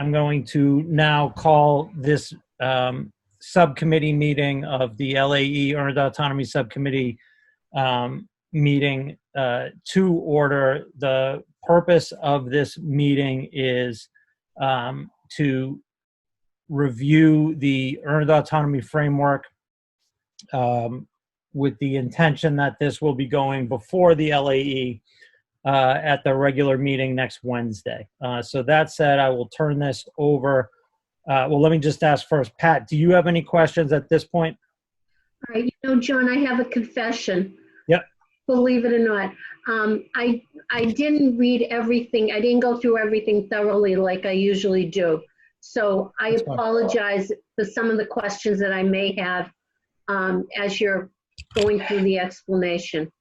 I'm going to now call this subcommittee meeting of the LAE Earned Autonomy Subcommittee meeting to order. The purpose of this meeting is to review the Earned Autonomy Framework with the intention that this will be going before the LAE at the regular meeting next Wednesday. So that said, I will turn this over. Well, let me just ask first, Pat, do you have any questions at this point? All right, John, I have a confession. Yep. Believe it or not. I didn't read everything. I didn't go through everything thoroughly like I usually do. So I apologize for some of the questions that I may have as you're going through the explanation.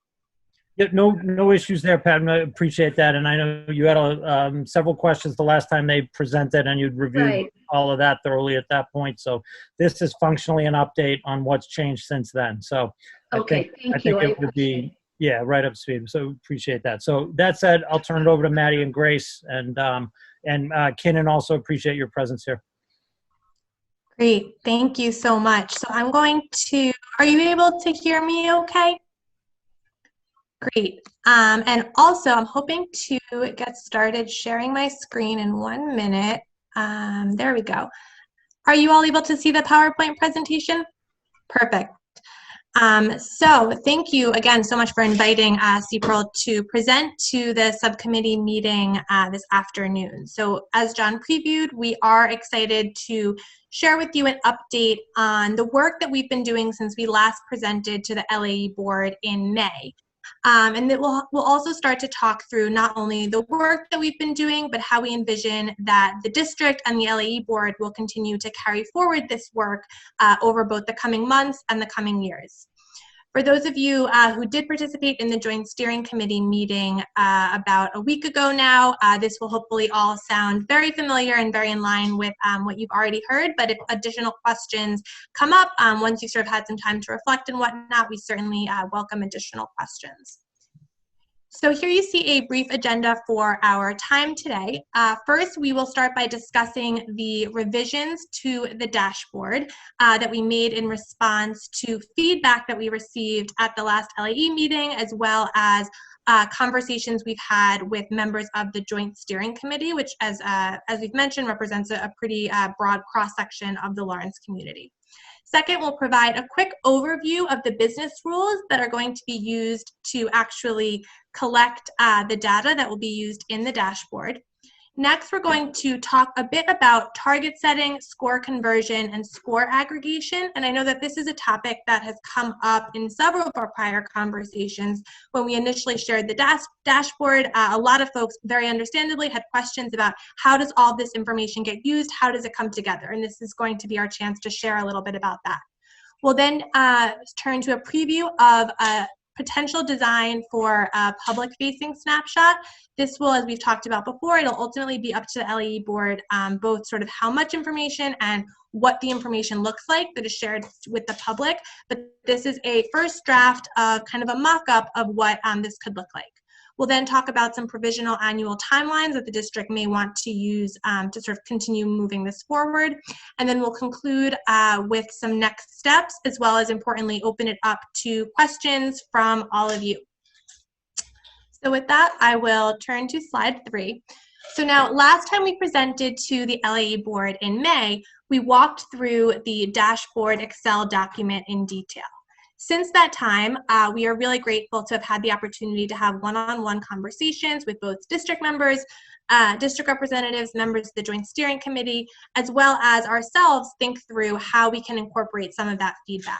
Yeah, no issues there, Pat. I appreciate that. And I know you had several questions the last time they presented, and you'd reviewed all of that thoroughly at that point. So this is functionally an update on what's changed since then. So okay, I think it would be, yeah, right up to speed. So appreciate that. So that said, I'll turn it over to Maddie and Grace, and Kinnan, also appreciate your presence here. Great, thank you so much. So I'm going to, are you able to hear me okay? Great. And also, I'm hoping to get started sharing my screen in 1 minute. There we go. Are you all able to see the PowerPoint presentation? Perfect. So thank you again so much for inviting CPRL to present to the subcommittee meeting this afternoon. So as John previewed, we are excited to share with you an update on the work that we've been doing since we last presented to the LAE board in May. And that we'll also start to talk through not only the work that we've been doing, but how we envision that the district and the LAE board will continue to carry forward this work over both the coming months and the coming years. For those of you who did participate in the Joint Steering Committee meeting about a week ago now, this will hopefully all sound very familiar and very in line with what you've already heard. But if additional questions come up, once you've sort of had some time to reflect and whatnot, we certainly welcome additional questions. So here you see a brief agenda for our time today. First, we will start by discussing the revisions to the dashboard that we made in response to feedback that we received at the last LAE meeting, as well as conversations we've had with members of the Joint Steering Committee, which, as we've mentioned, represents a pretty broad cross-section of the Lawrence community. Second, we'll provide a quick overview of the business rules that are going to be used to actually collect the data that will be used in the dashboard. Next, we're going to talk a bit about target setting, score conversion, and score aggregation. And I know that this is a topic that has come up in several of our prior conversations. When we initially shared the dashboard, a lot of folks very understandably had questions about how does all this information get used, how does it come together? And this is going to be our chance to share a little bit about that. We'll then turn to a preview of a potential design for a public-facing snapshot. This will, as we've talked about before, it'll ultimately be up to the LAE board, both sort of how much information and what the information looks like that is shared with the public. But this is a first draft of kind of a mock-up of what this could look like. We'll then talk about some provisional annual timelines that the district may want to use to sort of continue moving this forward. And then we'll conclude with some next steps, as well as importantly, open it up to questions from all of you. So with that, I will turn to slide 3. So now, last time we presented to the LAE board in May, we walked through the dashboard Excel document in detail. Since that time, we are really grateful to have had the opportunity to have one-on-one conversations with both district members, district representatives, members of the Joint Steering Committee, as well as ourselves think through how we can incorporate some of that feedback.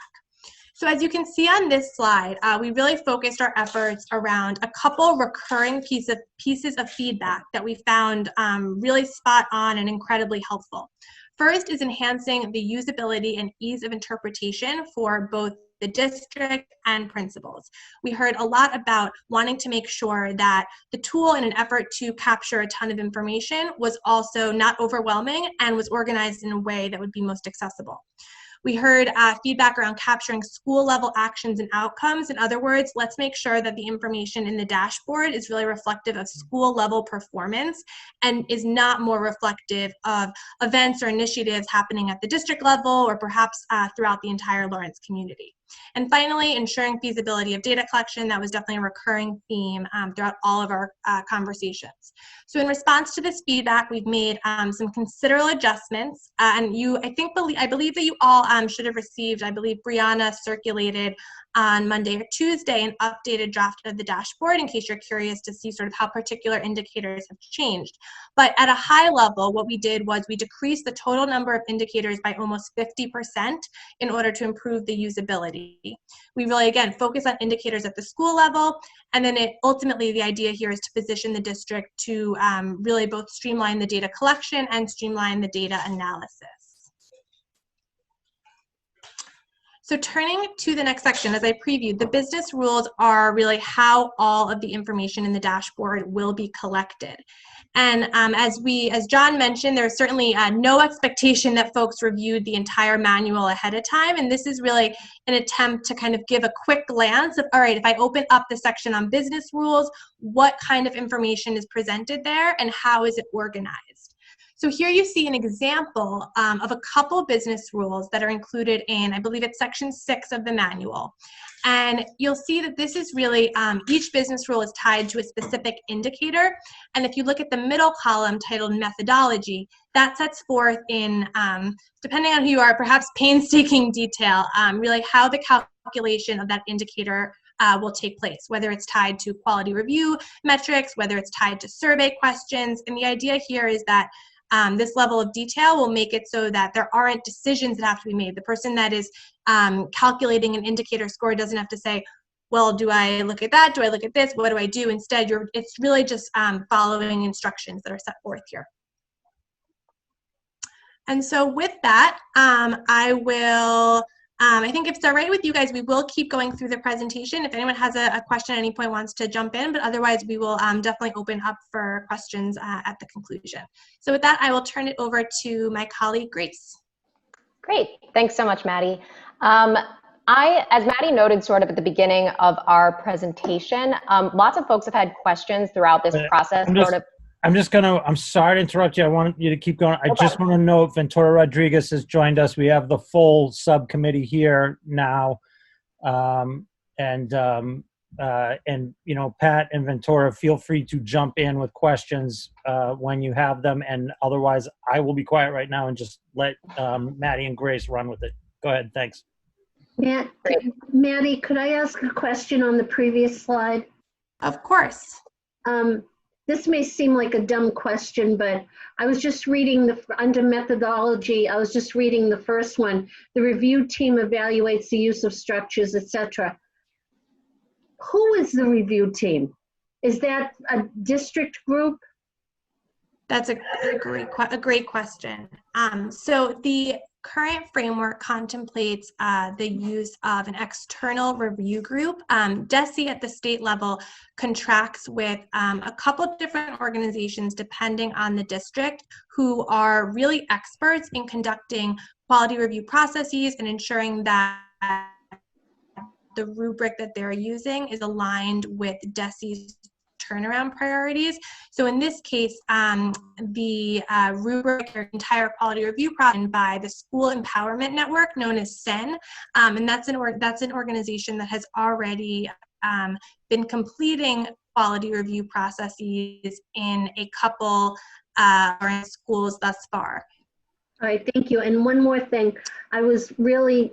So as you can see on this slide, we really focused our efforts around a couple recurring pieces of feedback that we found really spot on and incredibly helpful. First is enhancing the usability and ease of interpretation for both the district and principals. We heard a lot about wanting to make sure that the tool, in an effort to capture a ton of information, was also not overwhelming and was organized in a way that would be most accessible. We heard feedback around capturing school level actions and outcomes. In other words, let's make sure that the information in the dashboard is really reflective of school level performance and is not more reflective of events or initiatives happening at the district level or perhaps throughout the entire Lawrence community. And finally, ensuring feasibility of data collection. That was definitely a recurring theme throughout all of our conversations. So in response to this feedback, we've made some considerable adjustments. And I believe that you all should have received, I believe Brianna circulated on Monday or Tuesday an updated draft of the dashboard in case you're curious to see sort of how particular indicators have changed. But at a high level, what we did was we decreased the total number of indicators by almost 50% in order to improve the usability. We really, again, focus on indicators at the school level, and then ultimately the idea here is to position the district to really both streamline the data collection and streamline the data analysis. So turning to the next section, as I previewed, the business rules are really how all of the information in the dashboard will be collected. And as John mentioned, there's certainly no expectation that folks reviewed the entire manual ahead of time. And this is really an attempt to kind of give a quick glance of, all right, if I open up the section on business rules, what kind of information is presented there and how is it organized? So here you see an example of a couple business rules that are included in, I believe it's section 6 of the manual. And you'll see that this is really, each business rule is tied to a specific indicator. And if you look at the middle column titled methodology, that sets forth in, depending on who you are, perhaps painstaking detail, really how the calculation of that indicator will take place, whether it's tied to quality review metrics, whether it's tied to survey questions. And the idea here is that this level of detail will make it so that there aren't decisions that have to be made. The person that is calculating an indicator score doesn't have to say, well, do I look at that? Do I look at this? What do I do? Instead, it's really just following instructions that are set forth here. And so with that, I think if it's all right with you guys, we will keep going through the presentation. If anyone has a question at any point wants to jump in, but otherwise we will definitely open up for questions at the conclusion. So with that, I will turn it over to my colleague, Grace. Great, thanks so much, Maddie. As Maddie noted sort of at the beginning of our presentation, lots of folks have had questions throughout this process. I'm sorry to interrupt you. I want you to keep going. I just want to note Ventura Rodriguez has joined us. We have the full subcommittee here now. And you know, Pat and Ventura, feel free to jump in with questions when you have them. And otherwise, I will be quiet right now and just let Maddie and Grace run with it. Go ahead. Thanks. Maddie, could I ask a question on the previous slide? Of course. This may seem like a dumb question, but I was just reading under methodology, I was just reading the first one. The review team evaluates the use of structures, etc. Who is the review team? Is that a district group? That's a great question. So the current framework contemplates the use of an external review group. DESE at the state level contracts with a couple of different organizations depending on the district who are really experts in conducting quality review processes and ensuring that the rubric that they're using is aligned with DESE's turnaround priorities. So in this case, the rubric or entire quality review process by the School Empowerment Network, known as SEN, and that's an organization that has already been completing quality review processes in a couple schools thus far. All right, thank you. And one more thing, I was really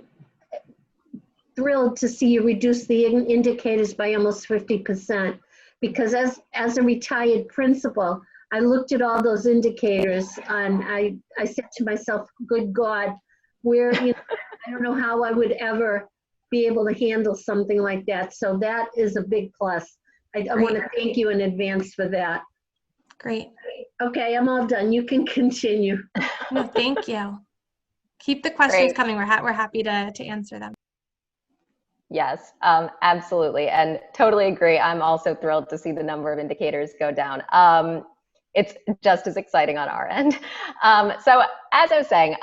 thrilled to see you reduce the indicators by almost 50%. Because as a retired principal, I looked at all those indicators and I said to myself, good God, I don't know how I would ever be able to handle something like that. So that is a big plus. I want to thank you in advance for that. Great. Okay, I'm all done. You can continue. No, thank you. Keep the questions coming. We're happy to answer them. Yes, absolutely. And totally agree. I'm also thrilled to see the number of indicators go down. It's just as exciting on our end. So as I was saying,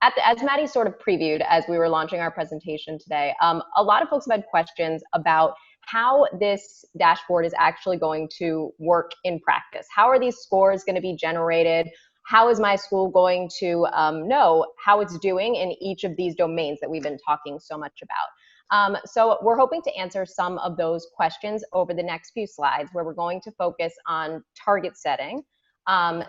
as Maddie sort of previewed as we were launching our presentation today, a lot of folks have had questions about how this dashboard is actually going to work in practice. How are these scores going to be generated? How is my school going to know how it's doing in each of these domains that we've been talking so much about? So we're hoping to answer some of those questions over the next few slides, where we're going to focus on target setting.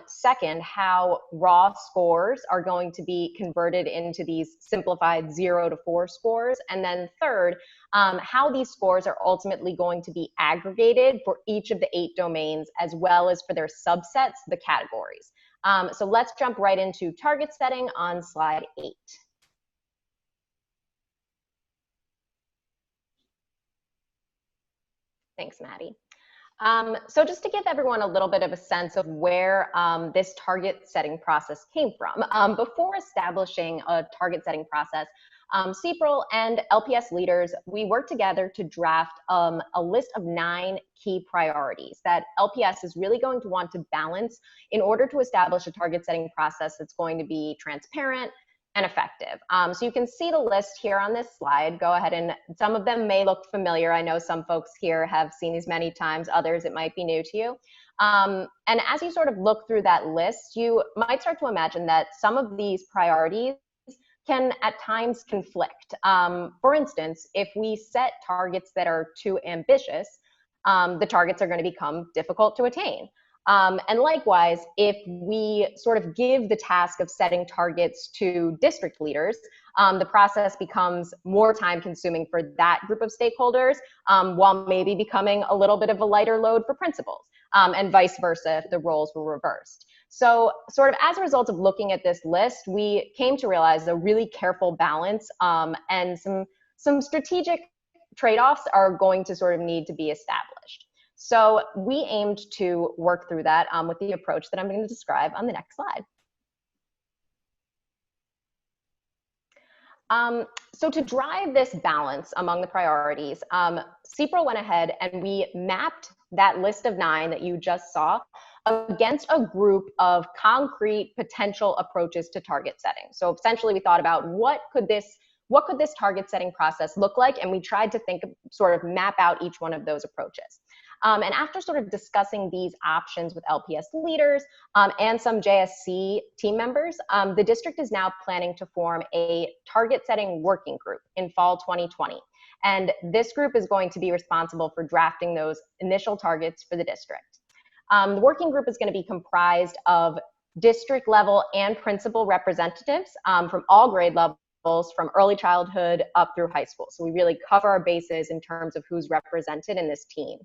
Second, how raw scores are going to be converted into these simplified 0 to 4 scores. And then third, how these scores are ultimately going to be aggregated for each of the 8 domains, as well as for their subsets, the categories. So let's jump right into target setting on slide 8. Thanks, Maddie. So just to give everyone a little bit of a sense of where this target setting process came from, before establishing a target setting process, CPRL and LPS leaders, we worked together to draft a list of 9 key priorities that LPS is really going to want to balance in order to establish a target setting process that's going to be transparent and effective. So you can see the list here on this slide. Go ahead, and some of them may look familiar. I know some folks here have seen these many times, others it might be new to you. And as you sort of look through that list, you might start to imagine that some of these priorities can at times conflict. For instance, if we set targets that are too ambitious, the targets are going to become difficult to attain. And likewise, if we sort of give the task of setting targets to district leaders, the process becomes more time consuming for that group of stakeholders, while maybe becoming a little bit of a lighter load for principals, and vice versa if the roles were reversed. So sort of as a result of looking at this list, we came to realize a really careful balance, and some strategic trade-offs are going to sort of need to be established. So we aimed to work through that with the approach that I'm going to describe on the next slide. So to drive this balance among the priorities, CPRL went ahead and we mapped that list of 9 that you just saw against a group of concrete potential approaches to target setting. So essentially we thought about what could this target setting process look like, and we tried to sort of map out each one of those approaches. And after sort of discussing these options with LPS leaders and some JSC team members, the district is now planning to form a target setting working group in fall 2020. And this group is going to be responsible for drafting those initial targets for the district. The working group is going to be comprised of district level and principal representatives from all grade levels, from early childhood up through high school. So we really cover our bases in terms of who's represented in this team.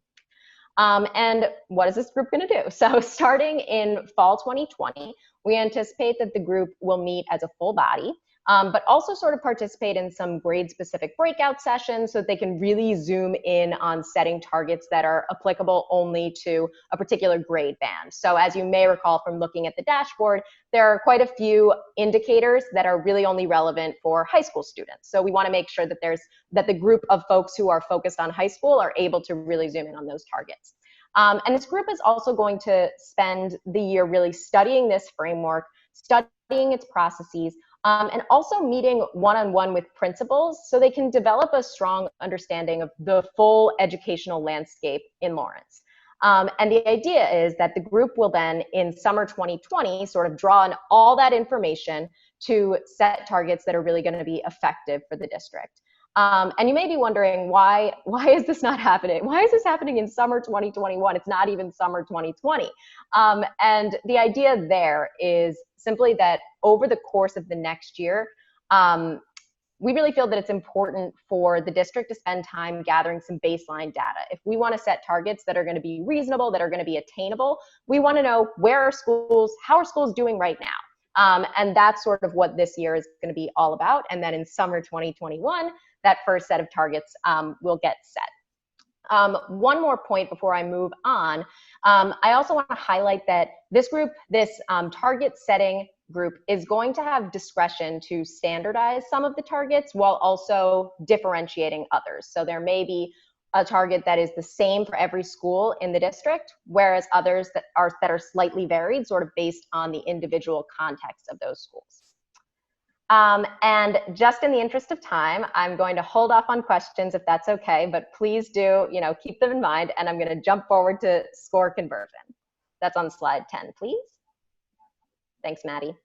And what is this group going to do? So starting in fall 2020, we anticipate that the group will meet as a full body, but also sort of participate in some grade-specific breakout sessions so that they can really zoom in on setting targets that are applicable only to a particular grade band. So as you may recall from looking at the dashboard, there are quite a few indicators that are really only relevant for high school students. So we want to make sure that the group of folks who are focused on high school are able to really zoom in on those targets. And this group is also going to spend the year really studying this framework, studying its processes, and also meeting one-on-one with principals so they can develop a strong understanding of the full educational landscape in Lawrence. And the idea is that the group will then, in summer 2020, sort of draw on all that information to set targets that are really going to be effective for the district. And you may be wondering, why is this not happening? Why is this happening in summer 2021? It's not even summer 2020. And the idea there is simply that over the course of the next year, we really feel that it's important for the district to spend time gathering some baseline data. If we want to set targets that are going to be reasonable, that are going to be attainable, we want to know how are schools doing right now? And that's sort of what this year is going to be all about. And then in summer 2021, that first set of targets will get set. One more point before I move on. I also want to highlight that this group, this target setting group, is going to have discretion to standardize some of the targets while also differentiating others. So there may be a target that is the same for every school in the district, whereas others that are slightly varied, sort of based on the individual context of those schools. And just in the interest of time, I'm going to hold off on questions if that's okay, but please do, keep them in mind, and I'm going to jump forward to score conversion. That's on slide 10, please. Thanks, Maddie.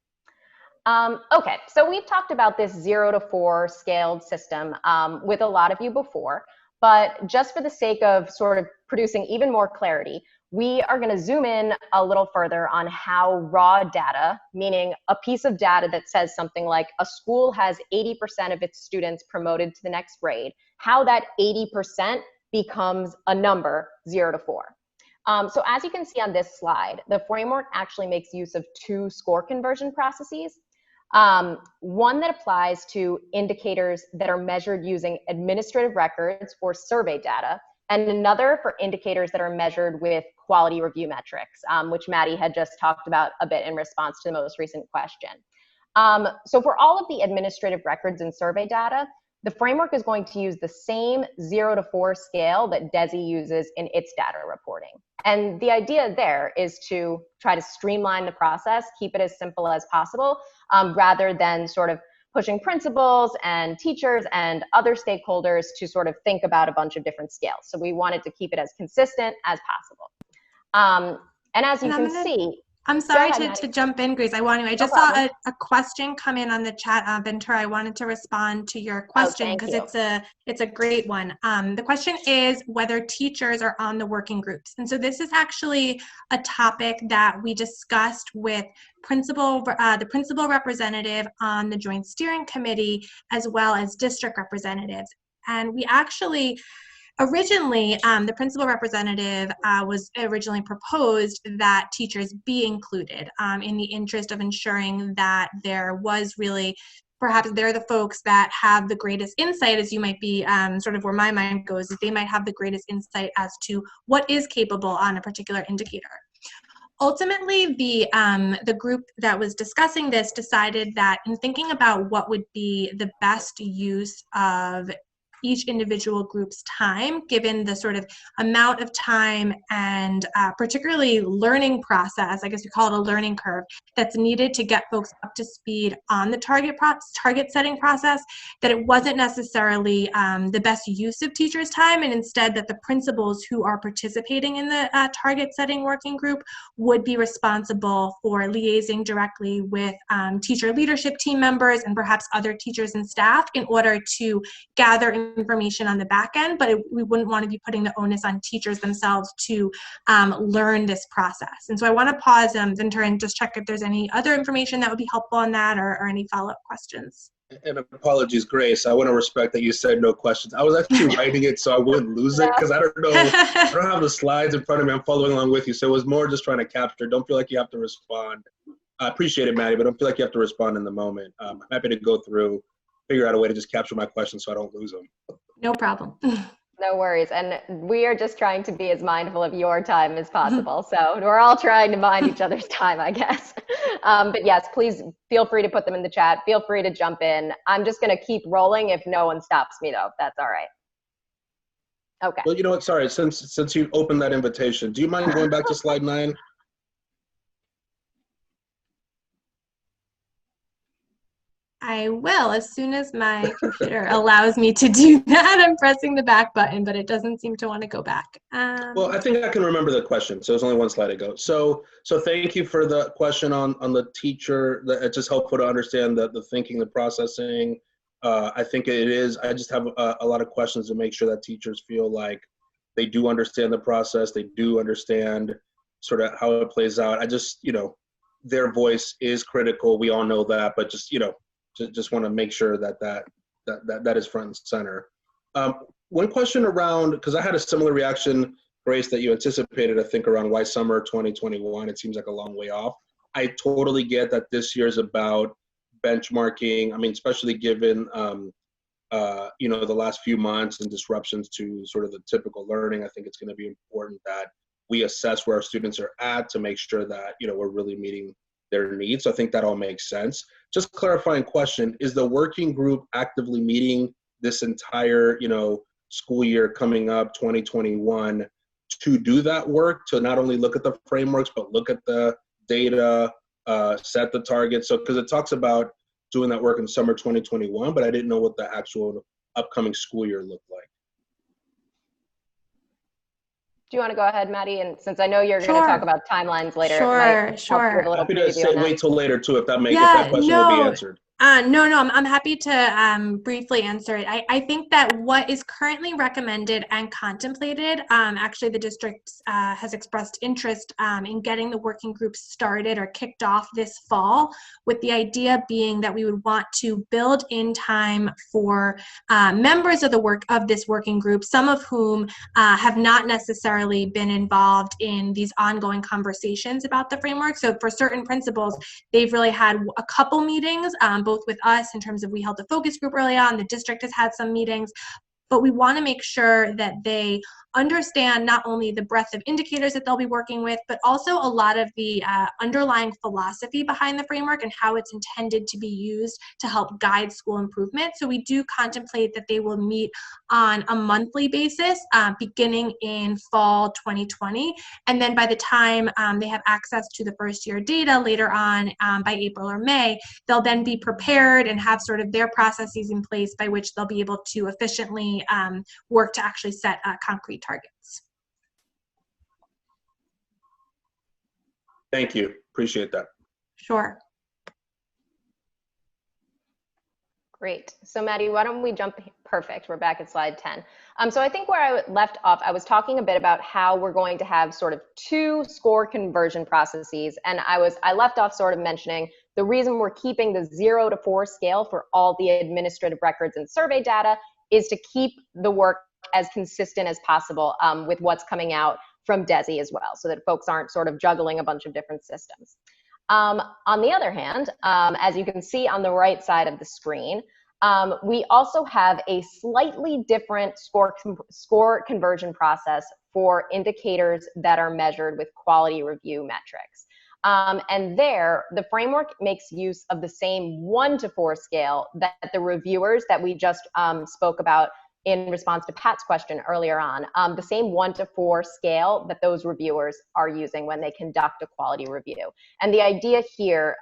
Okay, so we've talked about this 0 to 4 scaled system with a lot of you before, but just for the sake of sort of producing even more clarity, we are going to zoom in a little further on how raw data, meaning a piece of data that says something like a school has 80% of its students promoted to the next grade, how that 80% becomes a number 0 to 4. So as you can see on this slide, the framework actually makes use of 2 score conversion processes. One that applies to indicators that are measured using administrative records or survey data, and another for indicators that are measured with quality review metrics, which Maddie had just talked about a bit in response to the most recent question. So for all of the administrative records and survey data, the framework is going to use the same 0 to 4 scale that DESI uses in its data reporting. And the idea there is to try to streamline the process, keep it as simple as possible, rather than sort of pushing principals and teachers and other stakeholders to sort of think about a bunch of different scales. So we wanted to keep it as consistent as possible. And as you can see, I'm sorry to jump in, Grace. I just saw a question come in on the chat, Ventura. I wanted to respond to your question because it's a great one. The question is whether teachers are on the working groups. And so this is actually a topic that we discussed with the principal representative on the Joint Steering Committee, as well as district representatives. And we actually, originally, the principal representative was originally proposed that teachers be included in the interest of ensuring that there was really, perhaps they're the folks that have the greatest insight, as you might be sort of where my mind goes, is they might have the greatest insight as to what is capable on a particular indicator. Ultimately, the group that was discussing this decided that in thinking about what would be the best use of each individual group's time, given the sort of amount of time and particularly learning process, I guess we call it a learning curve, that's needed to get folks up to speed on the target setting process, that it wasn't necessarily the best use of teachers' time, and instead that the principals who are participating in the target setting working group would be responsible for liaising directly with teacher leadership team members and perhaps other teachers and staff in order to gather information on the back end, but we wouldn't want to be putting the onus on teachers themselves to learn this process. And so I want to pause Ventura and just check if there's any other information that would be helpful on that, or any follow-up questions. And apologies, Grace. I want to respect that you said no questions. I was actually writing it so I wouldn't lose it, because I don't know, I don't have the slides in front of me. I'm following along with you. So it was more just trying to capture. Don't feel like you have to respond. I appreciate it, Maddie, but don't feel like you have to respond in the moment. I'm happy to go through, figure out a way to just capture my questions so I don't lose them. No problem. No worries. And we are just trying to be as mindful of your time as possible. So we're all trying to mind each other's time, I guess. But yes, please feel free to put them in the chat. Feel free to jump in. I'm just going to keep rolling if no one stops me, though. That's all right. Okay. Well, you know what? Sorry, since you opened that invitation, do you mind going back to slide 9? I will, as soon as my computer allows me to do that. I'm pressing the back button, but it doesn't seem to want to go back. Well, I think I can remember the question. So it's only one slide ago. So thank you for the question on the teacher. It's just helpful to understand the thinking, the processing. I think it is. I just have a lot of questions to make sure that teachers feel like they do understand the process. They do understand sort of how it plays out. I just, their voice is critical. We all know that, but just want to make sure that is front and center. One question around, because I had a similar reaction, Grace, that you anticipated, I think, around why summer 2021, it seems like a long way off. I totally get that this year is about benchmarking. I mean, especially given, the last few months and disruptions to sort of the typical learning, I think it's going to be important that we assess where our students are at to make sure that, we're really meeting their needs. So I think that all makes sense. Just clarifying question, is the working group actively meeting this entire, school year coming up, 2021, to do that work, to not only look at the frameworks, but look at the data, set the targets? So, because it talks about doing that work in summer 2021, but I didn't know what the actual upcoming school year looked like. Do you want to go ahead, Maddie? And since I know you're going to talk about timelines later, Sure. Happy to wait till later too, if that question will be answered. No, I'm happy to briefly answer it. I think that what is currently recommended and contemplated, actually the district has expressed interest in getting the working group started or kicked off this fall, with the idea being that we would want to build in time for members of this working group, some of whom have not necessarily been involved in these ongoing conversations about the framework. So for certain principles, they've really had a couple meetings, both with us in terms of we held a focus group early on, the district has had some meetings, but we want to make sure that they understand not only the breadth of indicators that they'll be working with, but also a lot of the underlying philosophy behind the framework and how it's intended to be used to help guide school improvement. So we do contemplate that they will meet on a monthly basis beginning in fall 2020. And then by the time they have access to the first year data later on by April or May, they'll then be prepared and have sort of their processes in place by which they'll be able to efficiently work to actually set concrete targets. Thank you. Appreciate that. Sure. Great. So Maddie, why don't we jump? Perfect. We're back at slide 10. So I think where I left off, I was talking a bit about how we're going to have sort of two score conversion processes. And I left off sort of mentioning the reason we're keeping the 0 to 4 scale for all the administrative records and survey data is to keep the work as consistent as possible with what's coming out from DESI as well, so that folks aren't sort of juggling a bunch of different systems. On the other hand, as you can see on the right side of the screen, we also have a slightly different score conversion process for indicators that are measured with quality review metrics. And there, the framework makes use of the same 1 to 4 scale that the reviewers that we just spoke about in response to Pat's question earlier on, the same 1 to 4 scale that those reviewers are using when they conduct a quality review. And the idea here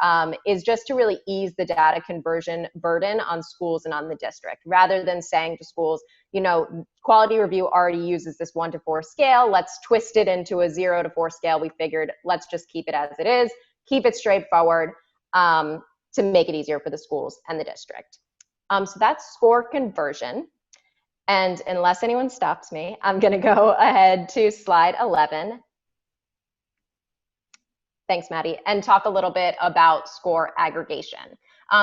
is just to really ease the data conversion burden on schools and on the district, rather than saying to schools, you know, quality review already uses this 1 to 4 scale, let's twist it into a 0 to 4 scale. We figured, let's just keep it as it is, keep it straightforward to make it easier for the schools and the district. So that's score conversion. And unless anyone stops me, I'm going to go ahead to slide 11. Thanks, Maddie, and talk a little bit about score aggregation.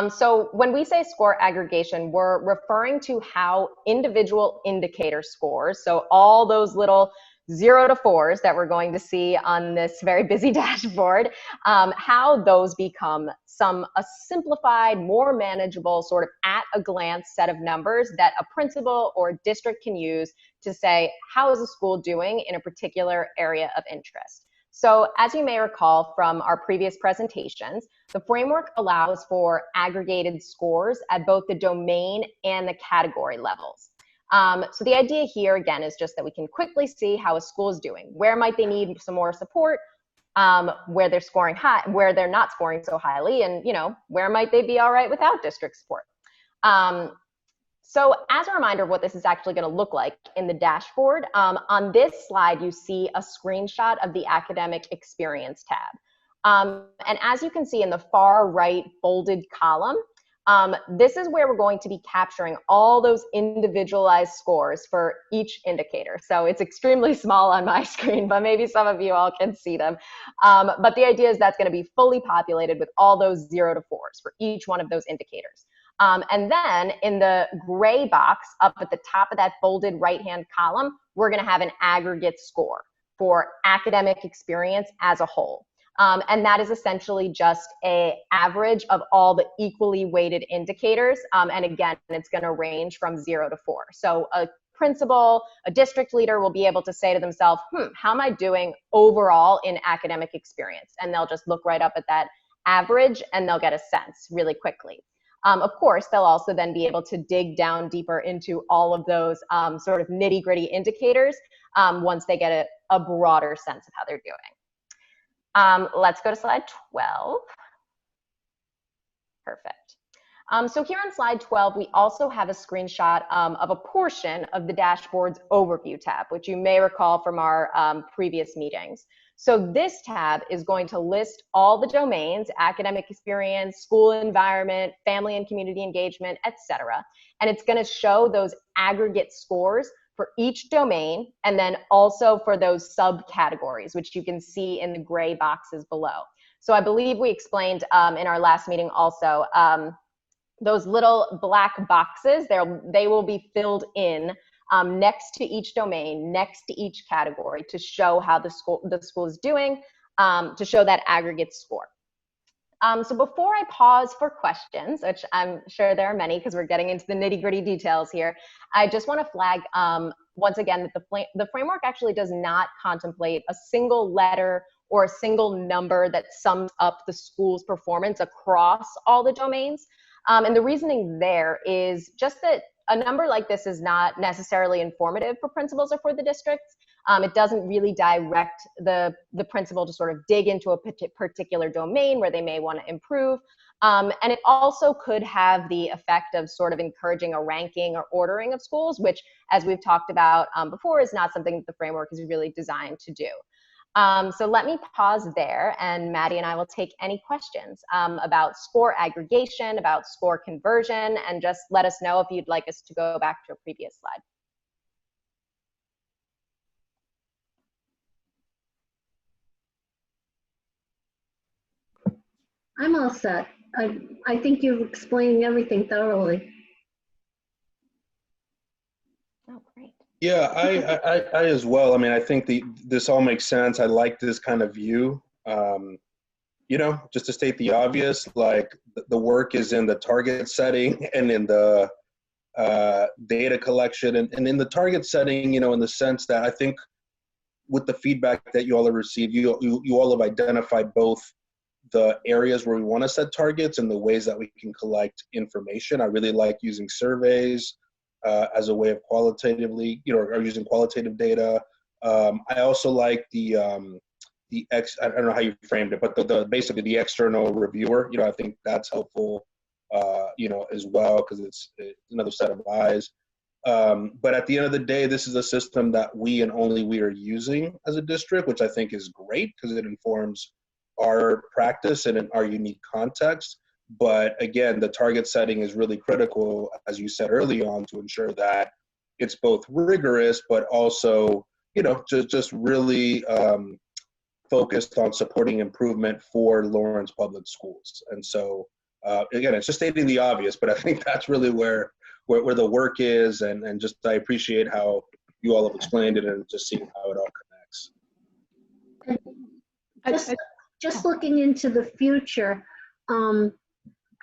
So when we say score aggregation, we're referring to how individual indicator scores, so all those little 0 to 4s that we're going to see on this very busy dashboard, how those become a simplified, more manageable, sort of at a glance set of numbers that a principal or district can use to say, how is a school doing in a particular area of interest? So as you may recall from our previous presentations, the framework allows for aggregated scores at both the domain and the category levels. So the idea here, again, is just that we can quickly see how a school is doing. Where might they need some more support? Where they're scoring high, where they're not scoring so highly, and where might they be all right without district support? So as a reminder of what this is actually going to look like in the dashboard, on this slide you see a screenshot of the academic experience tab. And as you can see in the far right bolded column, this is where we're going to be capturing all those individualized scores for each indicator. So it's extremely small on my screen, but maybe some of you all can see them. But the idea is that's going to be fully populated with all those 0 to 4s for each one of those indicators. And then in the gray box up at the top of that bolded right-hand column, we're going to have an aggregate score for academic experience as a whole. And that is essentially just an average of all the equally weighted indicators. And again, it's going to range from 0 to 4. So a principal, a district leader will be able to say to themselves, how am I doing overall in academic experience? And they'll just look right up at that average and they'll get a sense really quickly. Of course, they'll also then be able to dig down deeper into all of those sort of nitty-gritty indicators once they get a broader sense of how they're doing. Let's go to slide 12. Perfect. So here on slide 12, we also have a screenshot of a portion of the dashboard's overview tab, which you may recall from our previous meetings. So this tab is going to list all the domains: academic experience, school environment, family and community engagement, etc. And it's going to show those aggregate scores for each domain, and then also for those subcategories, which you can see in the gray boxes below. So I believe we explained in our last meeting also, those little black boxes, they will be filled in next to each domain, next to each category, to show how the school is doing, to show that aggregate score. So before I pause for questions, which I'm sure there are many because we're getting into the nitty-gritty details here, I just want to flag once again that the framework actually does not contemplate a single letter or a single number that sums up the school's performance across all the domains. And the reasoning there is just that a number like this is not necessarily informative for principals or for the districts. It doesn't really direct the principal to sort of dig into a particular domain where they may want to improve. And it also could have the effect of sort of encouraging a ranking or ordering of schools, which, as we've talked about before, is not something that the framework is really designed to do. So let me pause there, and Maddie and I will take any questions about score aggregation, about score conversion, and just let us know if you'd like us to go back to a previous slide. I'm all set. I think you're explaining everything thoroughly. Oh, great. Yeah, I as well. I mean, I think this all makes sense. I like this kind of view. You know, just to state the obvious, like the work is in the target setting and in the data collection, and in the target setting, you know, in the sense that I think with the feedback that you all have received, you all have identified both the areas where we want to set targets and the ways that we can collect information. I really like using surveys as a way of qualitatively, you know, or using qualitative data. I also like I don't know how you framed it, but basically the external reviewer, you know, I think that's helpful, you know, as well, because it's another set of eyes. But at the end of the day, this is a system that we and only we are using as a district, which I think is great because it informs our practice and in our unique context. But again, the target setting is really critical, as you said early on, to ensure that it's both rigorous, but also, you know, just really focused on supporting improvement for Lawrence Public Schools. And so, again, it's just stating the obvious, but I think that's really where the work is, and just I appreciate how you all have explained it and just seeing how it all connects. Just looking into the future,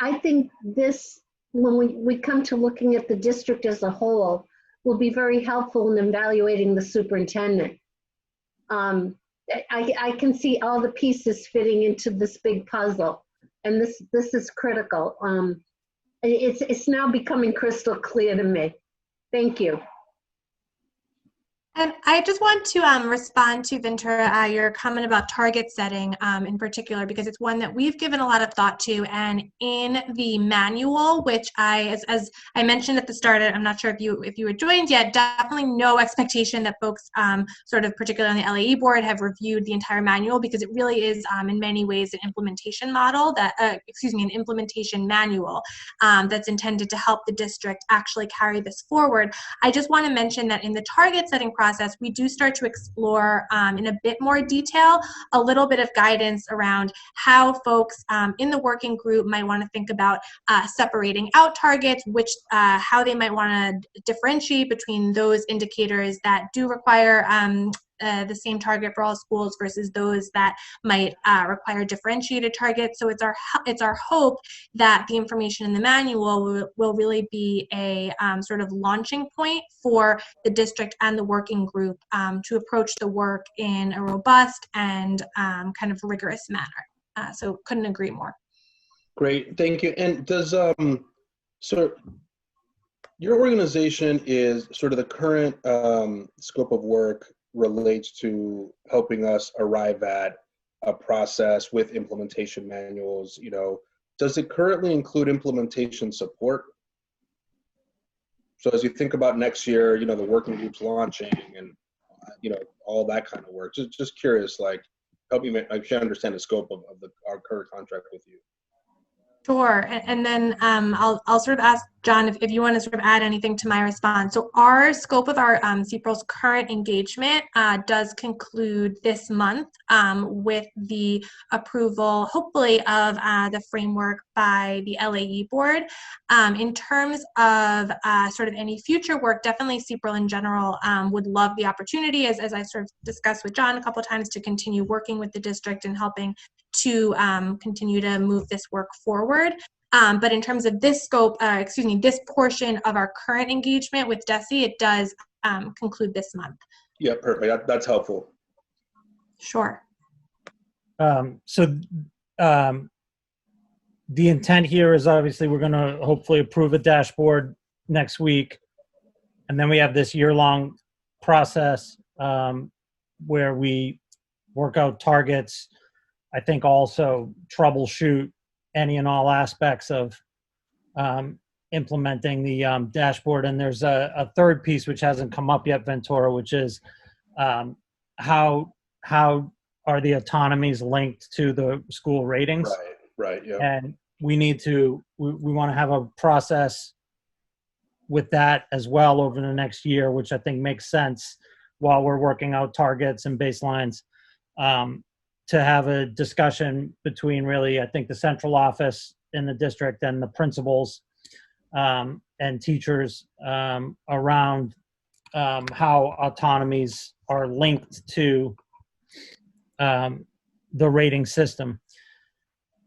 I think this, when we come to looking at the district as a whole, will be very helpful in evaluating the superintendent. I can see all the pieces fitting into this big puzzle, and this is critical. It's now becoming crystal clear to me. Thank you. And I just want to respond to Ventura, your comment about target setting in particular, because it's one that we've given a lot of thought to. And in the manual, which as I mentioned at the start, I'm not sure if you had joined yet, definitely no expectation that folks sort of particularly on the LAE board have reviewed the entire manual, because it really is in many ways an implementation model that, an implementation manual that's intended to help the district actually carry this forward. I just want to mention that in the target setting process, we do start to explore in a bit more detail a little bit of guidance around how folks in the working group might want to think about separating out targets, how they might want to differentiate between those indicators that do require the same target for all schools versus those that might require differentiated targets. So it's our hope that the information in the manual will really be a sort of launching point for the district and the working group to approach the work in a robust and kind of rigorous manner. So couldn't agree more. Great, thank you. And does so your organization is sort of the current scope of work relates to helping us arrive at a process with implementation manuals, you know, does it currently include implementation support? So as you think about next year, you know, the working groups launching and, you know, all that kind of work, just curious, like, help me actually understand the scope of our current contract with you. Sure, and then I'll sort of ask John if you want to sort of add anything to my response. So our scope of our CPRL's current engagement does conclude this month with the approval, hopefully, of the framework by the LAE board. In terms of sort of any future work, definitely CPRL in general would love the opportunity, as I sort of discussed with John a couple of times, to continue working with the district and helping to continue to move this work forward. But in terms of this scope, this portion of our current engagement with DESE, it does conclude this month. Yeah, perfect. That's helpful. Sure. The intent here is obviously we're going to hopefully approve a dashboard next week. And then we have this year-long process where we work out targets. I think also troubleshoot any and all aspects of implementing the dashboard. And there's a third piece which hasn't come up yet, Ventura, which is how are the autonomies linked to the school ratings? Right, yeah. And we need to, we want to have a process with that as well over the next year, which I think makes sense while we're working out targets and baselines, to have a discussion between really, I think, the central office in the district and the principals and teachers around how autonomies are linked to the rating system.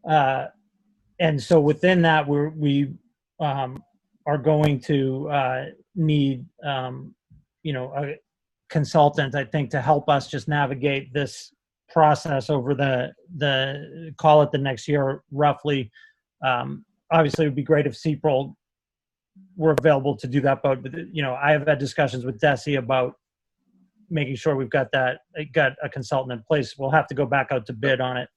And so within that, we are going to need, a consultant, I think, to help us just navigate this process over the call it the next year, roughly. Obviously, it would be great if CPRL were available to do that, but I have had discussions with DESE about making sure we've got a consultant in place. We'll have to go back out to bid on it,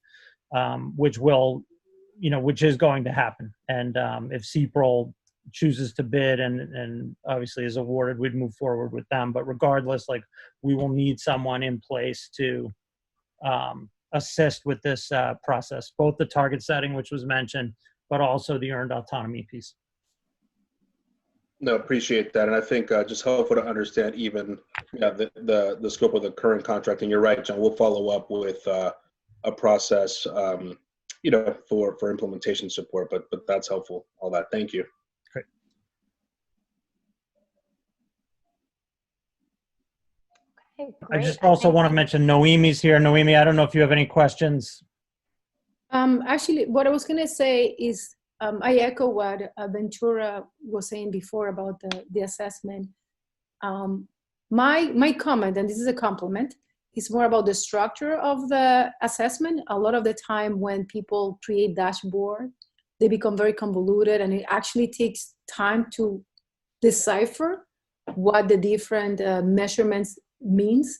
which is going to happen. And if CPRL chooses to bid and obviously is awarded, we'd move forward with them. But regardless, we will need someone in place to assist with this process, both the target setting, which was mentioned, but also the earned autonomy piece. No, appreciate that. And I think just helpful to understand even the scope of the current contract. And you're right, John, we'll follow up with a process, for implementation support, but that's helpful, all that. Thank you. Great. Okay, great. I just also want to mention Noemi's here. Noemi, I don't know if you have any questions. Actually, what I was going to say is I echo what Ventura was saying before about the assessment. My comment, and this is a compliment, is more about the structure of the assessment. A lot of the time when people create dashboard, they become very convoluted, and it actually takes time to decipher what the different measurements means.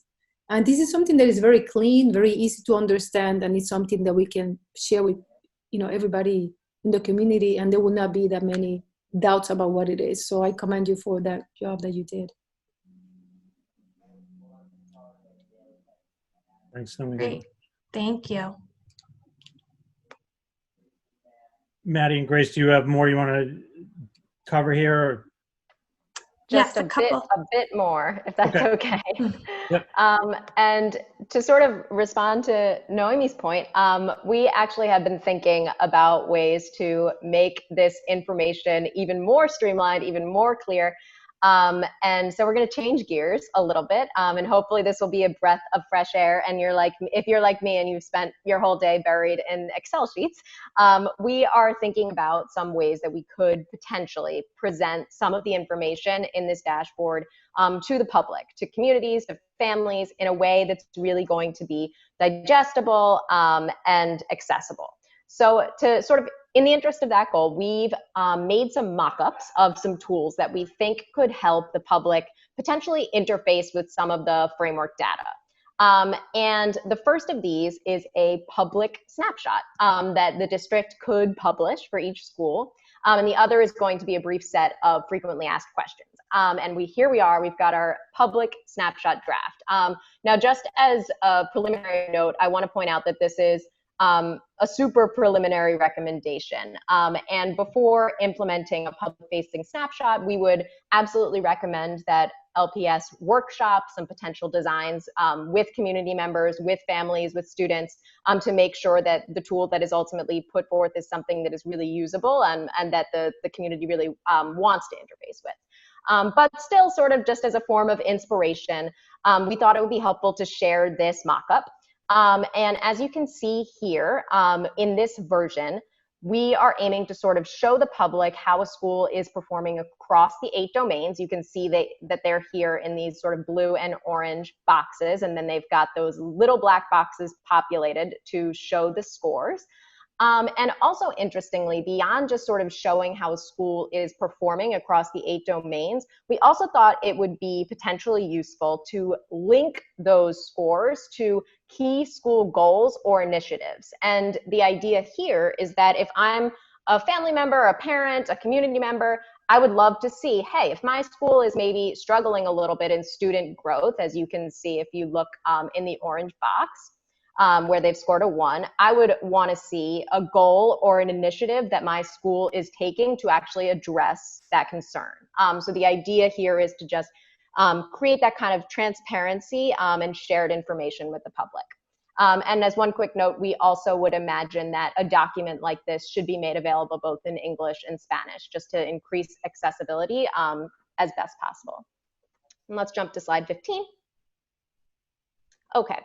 And this is something that is very clean, very easy to understand, and it's something that we can share with everybody in the community, and there will not be that many doubts about what it is. So I commend you for that job that you did. Thanks, Noemi. Great. Thank you. Maddie and Grace, do you have more you want to cover here? Or? Just Yes, a bit more, if that's okay. Yep. And to sort of respond to Noemi's point, we actually have been thinking about ways to make this information even more streamlined, even more clear. And so we're going to change gears a little bit, and hopefully this will be a breath of fresh air. And if you're like me and you've spent your whole day buried in Excel sheets, we are thinking about some ways that we could potentially present some of the information in this dashboard to the public, to communities, to families, in a way that's really going to be digestible and accessible. So to sort of, in the interest of that goal, we've made some mock-ups of some tools that we think could help the public potentially interface with some of the framework data. And the first of these is a public snapshot that the district could publish for each school. And the other is going to be a brief set of frequently asked questions. And here we are, we've got our public snapshot draft. Now, just as a preliminary note, I want to point out that this is a super preliminary recommendation. And before implementing a public-facing snapshot, we would absolutely recommend that LPS workshop some potential designs with community members, with families, with students, to make sure that the tool that is ultimately put forth is something that is really usable and that the community really wants to interface with. But still, sort of just as a form of inspiration, we thought it would be helpful to share this mock-up. And as you can see here, in this version, we are aiming to sort of show the public how a school is performing across the 8 domains. You can see that they're here in these sort of blue and orange boxes, and then they've got those little black boxes populated to show the scores. And also, interestingly, beyond just sort of showing how a school is performing across the 8 domains, we also thought it would be potentially useful to link those scores to key school goals or initiatives. And the idea here is that if I'm a family member, a parent, a community member, I would love to see, hey, if my school is maybe struggling a little bit in student growth, as you can see if you look in the orange box, where they've scored a 1, I would want to see a goal or an initiative that my school is taking to actually address that concern. So the idea here is to just create that kind of transparency and shared information with the public. And as one quick note, we also would imagine that a document like this should be made available both in English and Spanish, just to increase accessibility as best possible. And let's jump to slide 15. Okay.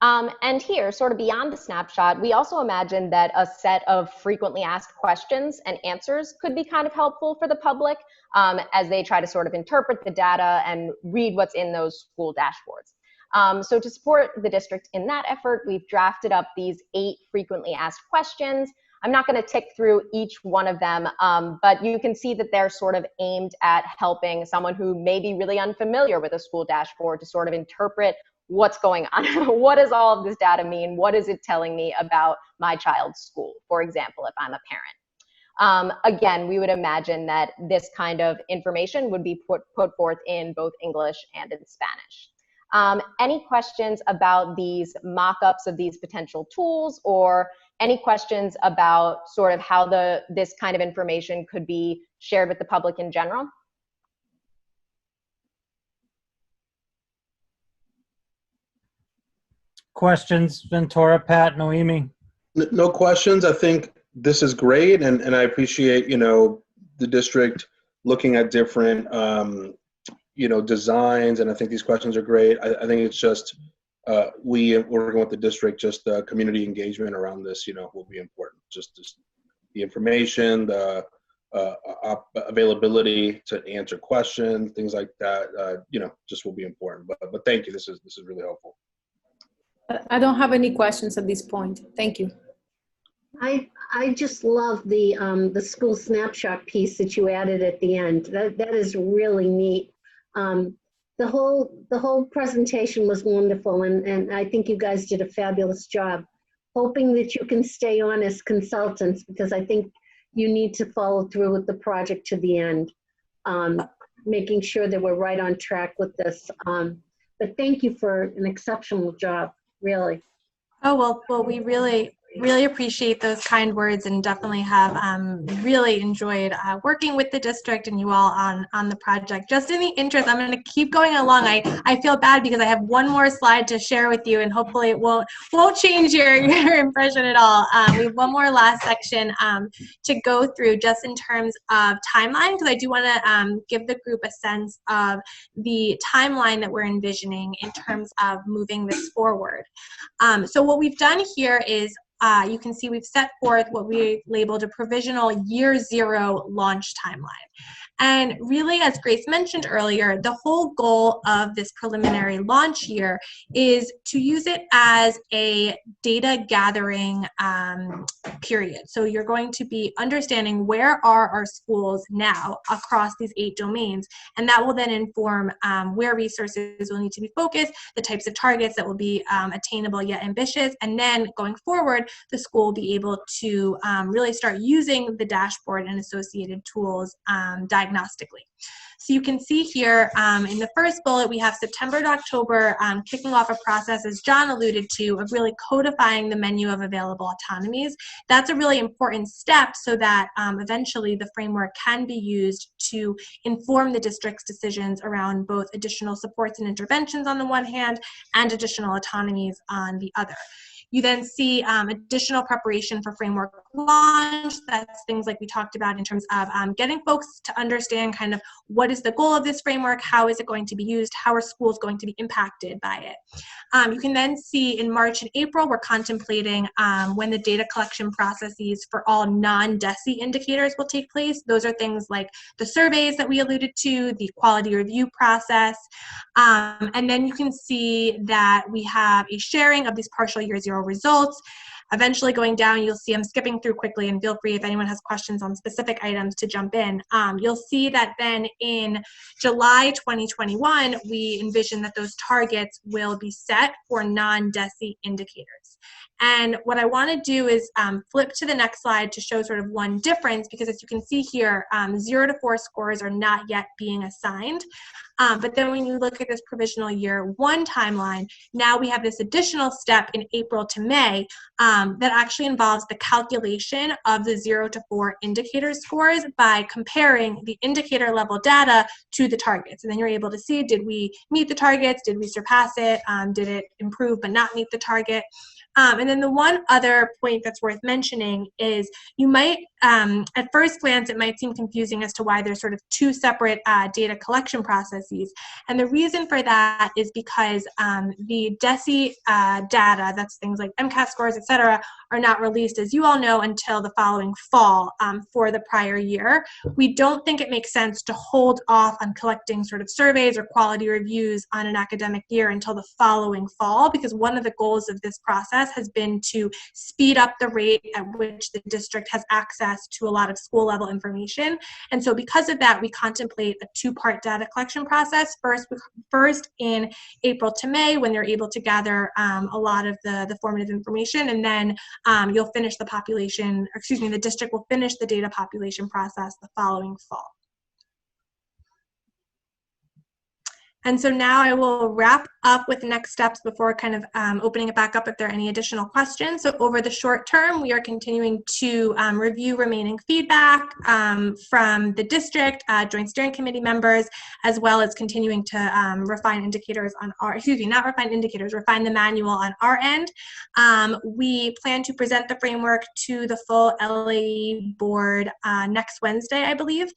And here, sort of beyond the snapshot, we also imagine that a set of frequently asked questions and answers could be kind of helpful for the public as they try to sort of interpret the data and read what's in those school dashboards. So to support the district in that effort, we've drafted up these 8 frequently asked questions. I'm not going to tick through each one of them, but you can see that they're sort of aimed at helping someone who may be really unfamiliar with a school dashboard to sort of interpret what's going on. What does all of this data mean? What is it telling me about my child's school, for example, if I'm a parent? Again, we would imagine that this kind of information would be put forth in both English and in Spanish. Any questions about these mock-ups of these potential tools, or any questions about sort of how this kind of information could be shared with the public in general? Questions, Ventura, Pat, Noemi? No questions. I think this is great, and I appreciate, the district looking at different, designs, and I think these questions are great. I think it's just we working with the district, just the community engagement around this, will be important. Just the information, the availability to answer questions, things like that, just will be important. But thank you. This is really helpful. I don't have any questions at this point. Thank you. I just love the school snapshot piece that you added at the end. That is really neat. The whole presentation was wonderful, and I think you guys did a fabulous job. Hoping that you can stay on as consultants, because I think you need to follow through with the project to the end, making sure that we're right on track with this. But thank you for an exceptional job, really. Oh, well, we really appreciate those kind words, and definitely have really enjoyed working with the district and you all on the project. Just in the interest, I'm going to keep going along. I feel bad because I have one more slide to share with you, and hopefully it won't change your impression at all. We have one more last section to go through, just in terms of timeline, because I do want to give the group a sense of the timeline that we're envisioning in terms of moving this forward. So what we've done here is you can see we've set forth what we labeled a provisional year 0 launch timeline. And really, as Grace mentioned earlier, the whole goal of this preliminary launch year is to use it as a data gathering period. So you're going to be understanding where are our schools now across these 8 domains, and that will then inform where resources will need to be focused, the types of targets that will be attainable yet ambitious, and then going forward, the school will be able to really start using the dashboard and associated tools diagnostically. So you can see here in the first bullet, we have September to October kicking off a process, as John alluded to, of really codifying the menu of available autonomies. That's a really important step so that eventually the framework can be used to inform the district's decisions around both additional supports and interventions on the one hand and additional autonomies on the other. You then see additional preparation for framework launch. That's things like we talked about in terms of getting folks to understand kind of what is the goal of this framework, how is it going to be used, how are schools going to be impacted by it. You can then see in March and April, we're contemplating when the data collection processes for all non-DESI indicators will take place. Those are things like the surveys that we alluded to, the quality review process. And then you can see that we have a sharing of these partial year 0 results. Eventually going down, you'll see I'm skipping through quickly, and feel free if anyone has questions on specific items to jump in. You'll see that then in July 2021, we envision that those targets will be set for non-DESI indicators. And what I want to do is flip to the next slide to show sort of one difference, because as you can see here, 0 to 4 scores are not yet being assigned. But then when you look at this provisional year 1 timeline, now we have this additional step in April to May that actually involves the calculation of the 0 to 4 indicator scores by comparing the indicator level data to the targets. And then you're able to see, did we meet the targets? Did we surpass it? Did it improve but not meet the target? And then the one other point that's worth mentioning is you might, at first glance, it might seem confusing as to why there's sort of 2 separate data collection processes. And the reason for that is because the DESI data, that's things like MCAS scores, et cetera, are not released, as you all know, until the following fall for the prior year. We don't think it makes sense to hold off on collecting sort of surveys or quality reviews on an academic year until the following fall, because one of the goals of this process has been to speed up the rate at which the district has access to a lot of school level information. And so because of that, we contemplate a 2-part data collection process. First in April to May, when they're able to gather a lot of the formative information, and then you'll finish the population, or excuse me, the district will finish the data population process the following fall. And so now I will wrap up with next steps before kind of opening it back up if there are any additional questions. So over the short term, we are continuing to review remaining feedback from the district, Joint Steering Committee members, as well as continuing to refine indicators on our, excuse me, not refine indicators, refine the manual on our end. We plan to present the framework to the full LAE board next Wednesday, I believe.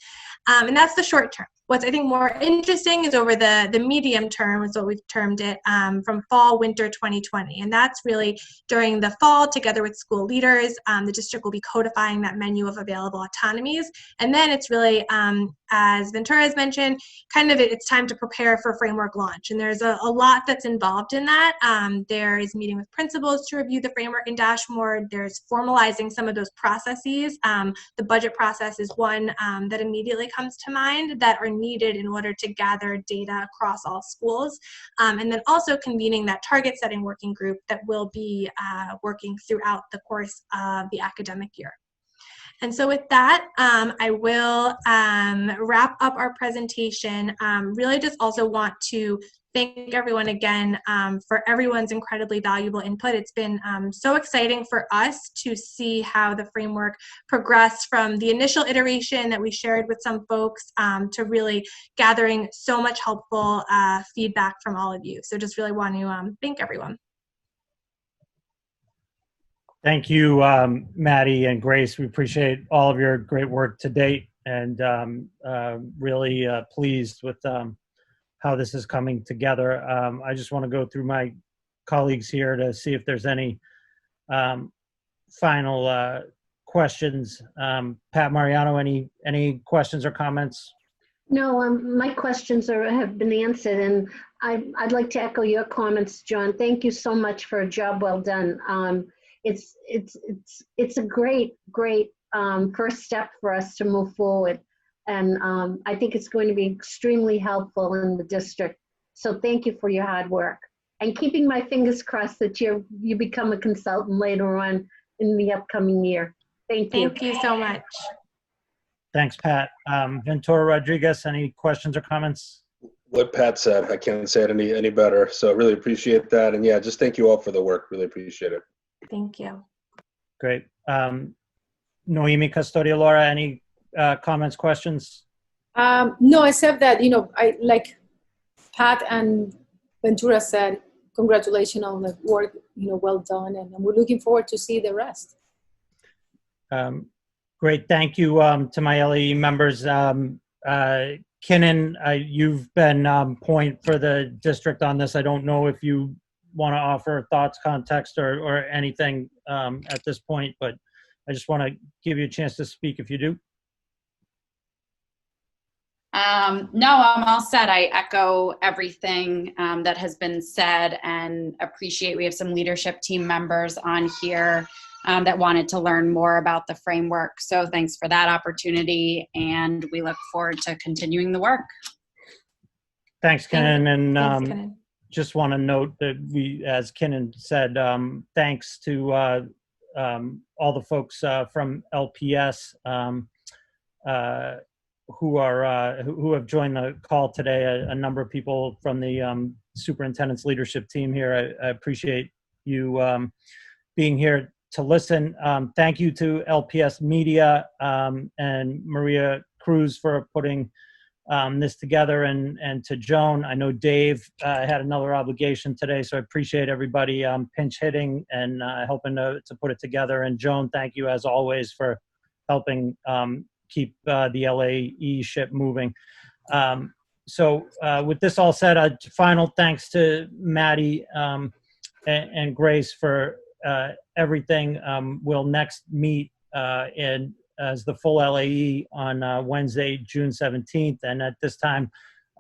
And that's the short term. What's I think more interesting is over the medium term, is what we've termed it, from fall, winter 2020. And that's really during the fall, together with school leaders, the district will be codifying that menu of available autonomies. And then it's really, as Ventura has mentioned, kind of it's time to prepare for framework launch. And there's a lot that's involved in that. There is meeting with principals to review the framework and dashboard. There's formalizing some of those processes. The budget process is one that immediately comes to mind that are needed in order to gather data across all schools. And then also convening that target setting working group that will be working throughout the course of the academic year. And so with that, I will wrap up our presentation. Really just also want to thank everyone again for everyone's incredibly valuable input. It's been so exciting for us to see how the framework progressed from the initial iteration that we shared with some folks to really gathering so much helpful feedback from all of you. So just really want to thank everyone. Thank you, Maddie and Grace. We appreciate all of your great work to date, and really pleased with how this is coming together. I just want to go through my colleagues here to see if there's any final questions. Pat Mariano, any questions or comments No, my questions have been answered, and I'd like to echo your comments, John. Thank you so much for a job well done. It's a great first step for us to move forward, and I think it's going to be extremely helpful in the district. So thank you for your hard work, and keeping my fingers crossed that you become a consultant later on in the upcoming year. Thank you. Thank you so much. Thanks, Pat. Ventura Rodriguez, any questions or comments? What Pat said, I can't say it any better. So really appreciate that. And yeah, just thank you all for the work. Really appreciate it. Thank you. Great. Noemi Custodia-Laura, any comments, questions? No, except that, I like Pat and Ventura said, congratulations on the work, well done. And we're looking forward to see the rest. Great. Thank you to my LAE members. Kinnan, you've been point for the district on this. I don't know if you want to offer thoughts, context, or anything at this point, but I just want to give you a chance to speak if you do. No, I'm all set. I echo everything that has been said and appreciate we have some leadership team members on here that wanted to learn more about the framework. So thanks for that opportunity, and we look forward to continuing the work. Thanks, Kinnan. And Thanks, Kinnan. just want to note that we, as Kinnan said, thanks to all the folks from LPS who have joined the call today. A number of people from the superintendent's leadership team here. I appreciate you being here to listen. Thank you to LPS Media and Maria Cruz for putting this together, and to Joan. I know Dave had another obligation today, so I appreciate everybody pinch hitting and helping to put it together. And Joan, thank you as always for helping keep the LAE ship moving. So with this all said, final thanks to Maddie and Grace for everything. We'll next meet as the full LAE on Wednesday, June 17th. And at this time,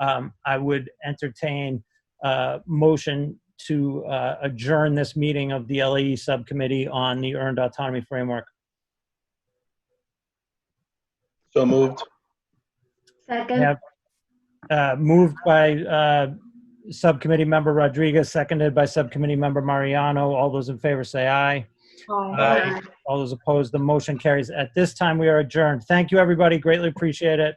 I would entertain a motion to adjourn this meeting of the LAE Subcommittee on the Earned Autonomy Framework. So moved. Second. Yeah. Moved by Subcommittee Member Rodriguez, seconded by Subcommittee Member Mariano. All those in favor say aye. Aye. All those opposed, the motion carries. At this time, we are adjourned. Thank you, everybody. Greatly appreciate it.